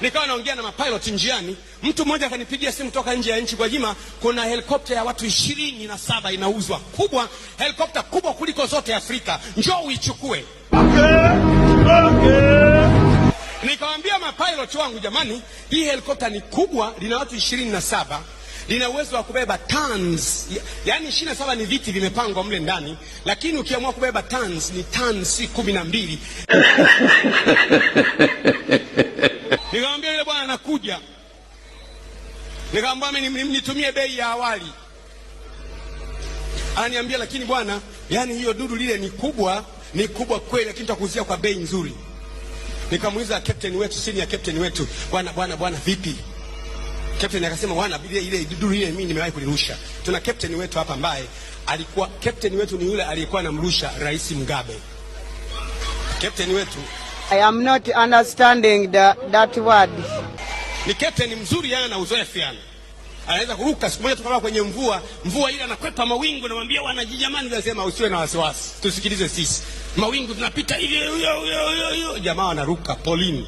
Nikawa naongea na mapilot njiani, mtu mmoja akanipigia simu toka nje ya nchi, Gwajima, kuna helikopta ya watu 27 inauzwa, kubwa, helikopta kubwa kuliko zote Afrika, njoo uichukue. Nikamwambia mapilot wangu, jamani, hii helikopta ni kubwa, lina watu 27, lina uwezo wa kubeba tons, yani 27 ni viti vimepangwa mle ndani, lakini ukiamua kubeba tons ni tons 12. Nikamwambia yule bwana anakuja. Nikamwambia nitumie bei ya awali. Ananiambia lakini bwana, yani hiyo dudu lile ni kubwa kweli, lakini tutakuuzia kwa bei nzuri. Nikamuuliza captain wetu, senior captain wetu, bwana vipi? Captain akasema bwana, ile dudu ile mimi nimewahi kulirusha. Tuna captain wetu hapa ambaye alikuwa captain wetu, ni yule aliyekuwa anamrusha Rais Mugabe. Captain wetu, I am not understanding that word. Ni captain mzuri, yana na uzoefu yana. Anaweza kuruka siku moja tukawa kwenye mvua ile anakwepa mawingu, na mwambia wana jamani, lazima usiwe na wasiwasi. Tusikilize sisi. Mawingu tunapita hivi, jamaa anaruka polini.